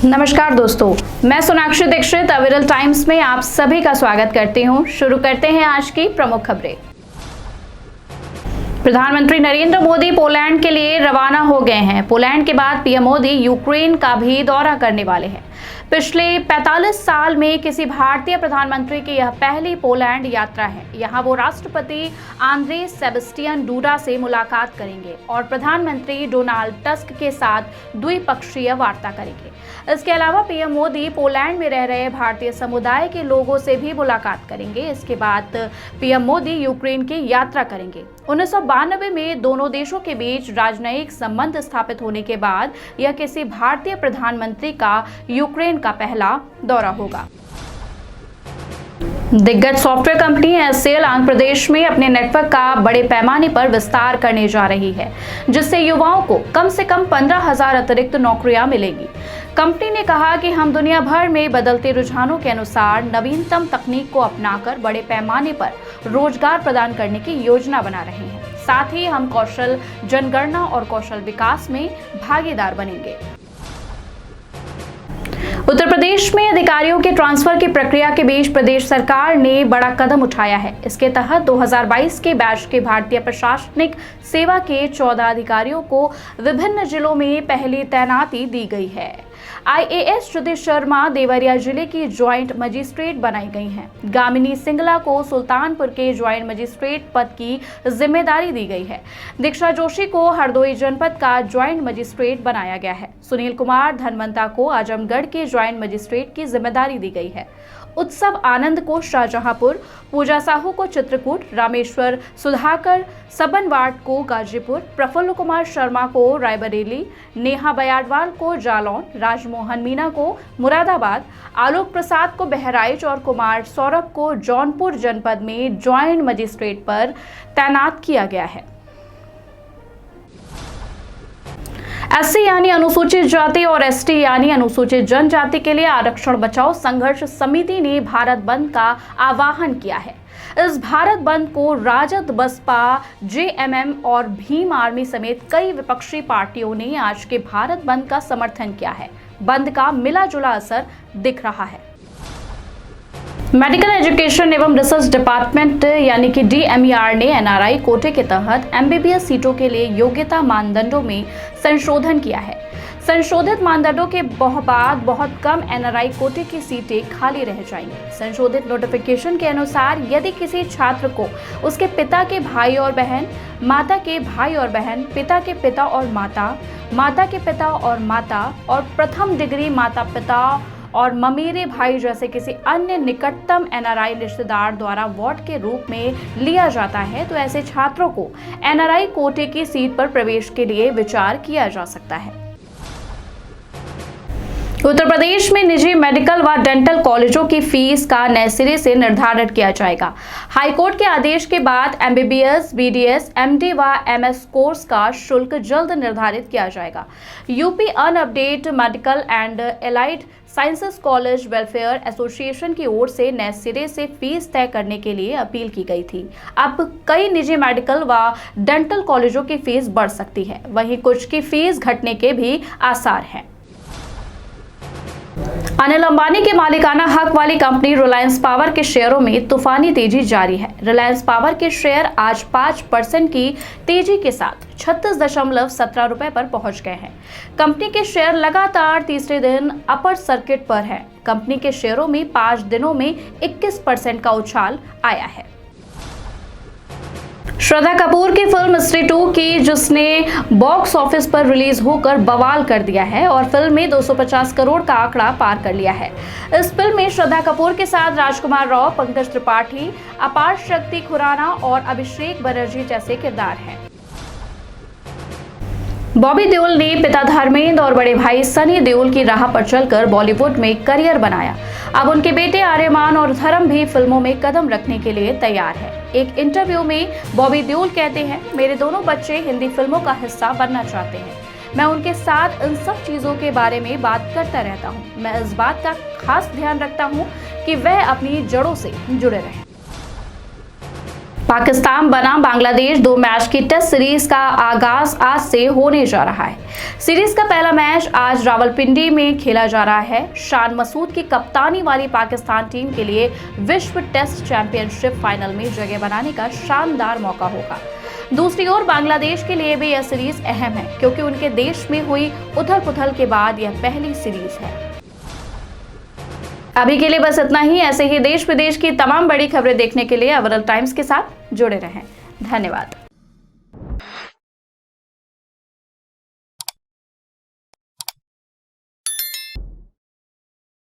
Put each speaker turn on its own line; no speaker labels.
नमस्कार दोस्तों, मैं सोनाक्षी दीक्षित अविरल टाइम्स में आप सभी का स्वागत करती हूं। शुरू करते हैं आज की प्रमुख खबरें। प्रधानमंत्री नरेंद्र मोदी पोलैंड के लिए रवाना हो गए हैं। पोलैंड के बाद पीएम मोदी यूक्रेन का भी दौरा करने वाले हैं। पिछले 45 साल में किसी भारतीय प्रधानमंत्री की यह पहली पोलैंड यात्रा है। यहां वो राष्ट्रपति आंद्रे सेबेस्टियन डूडा से मुलाकात करेंगे और प्रधानमंत्री डोनाल्ड टस्क के साथ द्विपक्षीय वार्ता करेंगे। इसके अलावा पीएम मोदी पोलैंड में रह रहे भारतीय समुदाय के लोगों से भी मुलाकात करेंगे। इसके बाद पीएम मोदी यूक्रेन की यात्रा करेंगे। 1992 में दोनों देशों के बीच राजनयिक संबंध स्थापित होने के बाद यह किसी भारतीय प्रधानमंत्री का यूक्रेन का पहला दौरा होगा। दिग्गज software company HCL Andhra Pradesh में अपने नेटवर्क का बड़े पैमाने पर विस्तार करने जा रही है, जिससे युवाओं को कम से कम 15,000 अतिरिक्त नौकरियां मिलेंगी। कंपनी ने कहा कि हम दुनिया भर में बदलते रुझानों के अनुसार नवीनतम तकनीक को अपनाकर बड़े पैमाने पर रोजगार प्रदान करने की योजना बना रहे हैं। साथ ही हम कौशल जनगणना और कौशल विकास में भागीदार बनेंगे। उत्तर प्रदेश में अधिकारियों के ट्रांसफर की प्रक्रिया के बीच प्रदेश सरकार ने बड़ा कदम उठाया है। इसके तहत 2022 के बैच के भारतीय प्रशासनिक सेवा के 14 अधिकारियों को विभिन्न जिलों में पहली तैनाती दी गई है। आईएएस श्रुति शर्मा देवरिया जिले की ज्वाइंट मजिस्ट्रेट बनाई गई हैं। गामिनी सिंगला को सुल्तानपुर के ज्वाइंट मजिस्ट्रेट पद की जिम्मेदारी दी गई है। दीक्षा जोशी को हरदोई जनपद का ज्वाइंट मजिस्ट्रेट बनाया गया है। सुनील कुमार धनवंता को आजमगढ़ के ज्वाइंट मजिस्ट्रेट की जिम्मेदारी दी गई है। उत्सव आनंद को शाहजहांपुर, पूजा साहू को चित्रकूट, रामेश्वर सुधाकर सबनवाट को गाजीपुर, प्रफुल्ल कुमार शर्मा को रायबरेली, नेहा बयाडवाल को जालौन, राजमोहन मीना को मुरादाबाद, आलोक प्रसाद को बहराइच और कुमार सौरभ को जौनपुर जनपद में ज्वाइंट मजिस्ट्रेट पर तैनात किया गया है। एससी यानी अनुसूचित जाति और एसटी यानी अनुसूचित जनजाति के लिए आरक्षण बचाओ संघर्ष समिति ने भारत बंद का आह्वान किया है। इस भारत बंद को राजद, बसपा, जेएमएम और भीम आर्मी समेत कई विपक्षी पार्टियों ने आज के भारत बंद का समर्थन किया है। बंद का मिला जुला असर दिख रहा है। मेडिकल एजुकेशन एवं रिसर्च डिपार्टमेंट यानी कि डीएमईआर ने एनआरआई कोटे के तहत एमबीबीएस सीटों के लिए योग्यता मानदंडों में संशोधन किया है। संशोधित मानदंडों के बाद बहुत कम एनआरआई कोटे की सीटें खाली रह जाएंगी। संशोधित नोटिफिकेशन के अनुसार यदि किसी छात्र को उसके पिता के भाई और बहन, माता के भाई और बहन, पिता के पिता और माता, माता के पिता और माता और प्रथम डिग्री माता पिता और ममेरे भाई जैसे किसी अन्य निकटतम एनआरआई रिश्तेदार द्वारा वोट के रूप में लिया जाता है, तो ऐसे छात्रों को एनआरआई कोटे की सीट पर प्रवेश के लिए विचार किया जा सकता है। उत्तर प्रदेश में निजी मेडिकल व डेंटल कॉलेजों की फीस का नए सिरे से निर्धारण किया जाएगा। हाईकोर्ट के आदेश के बाद एमबीबीएस, बीडीएस, एमडी व एमएस कोर्स का शुल्क जल्द निर्धारित किया जाएगा। UP unaided medical and allied sciences college welfare association की ओर से नए सिरे से फीस तय करने के लिए अपील की गई थी। अब कई निजी मेडिकल व डेंटल कॉलेजों की फीस बढ़ सकती है, वहीं कुछ की फीस घटने के भी आसार हैं। अनिल अंबानी के मालिकाना हक वाली कंपनी रिलायंस पावर के शेयरों में तूफानी तेजी जारी है। रिलायंस पावर के शेयर आज 5% की तेजी के साथ 36.17 रुपए पर पहुंच गए हैं। कंपनी के शेयर लगातार तीसरे दिन अपर सर्किट पर है। कंपनी के शेयरों में 5 दिनों में 21% का उछाल आया है। श्रद्धा कपूर की फिल्म स्त्री 2 की जिसने बॉक्स ऑफिस पर रिलीज होकर बवाल कर दिया है और फिल्म में 250 करोड़ का आंकड़ा पार कर लिया है। इस फिल्म में श्रद्धा कपूर के साथ राजकुमार राव, पंकज त्रिपाठी, अपार शक्ति खुराना और अभिषेक बनर्जी जैसे किरदार हैं। बॉबी देओल ने पिता धर्मेंद्र और बड़े भाई सनी देओल की राह पर चलकर बॉलीवुड में करियर बनाया। अब उनके बेटे आर्यमान और धर्म भी फिल्मों में कदम रखने के लिए तैयार है। एक इंटरव्यू में बॉबी देओल कहते हैं, मेरे दोनों बच्चे हिंदी फिल्मों का हिस्सा बनना चाहते हैं। मैं उनके साथ इन सब चीजों के बारे में बात करता रहता हूँ। मैं इस बात का खास ध्यान रखता हूँ कि वह अपनी जड़ों से जुड़े रहें। पाकिस्तान बनाम बांग्लादेश 2 मैच की टेस्ट सीरीज का आगाज आज से होने जा रहा है। सीरीज का पहला मैच आज रावलपिंडी में खेला जा रहा है। शान मसूद की कप्तानी वाली पाकिस्तान टीम के लिए विश्व टेस्ट चैंपियनशिप फाइनल में जगह बनाने का शानदार मौका होगा। दूसरी ओर बांग्लादेश के लिए भी यह सीरीज अहम है, क्योंकि उनके देश में हुई उथल-पुथल के बाद यह पहली सीरीज है। अभी के लिए बस इतना ही। ऐसे ही देश विदेश की तमाम बड़ी खबरें देखने के लिए अवरल टाइम्स के साथ जुड़े रहें। धन्यवाद।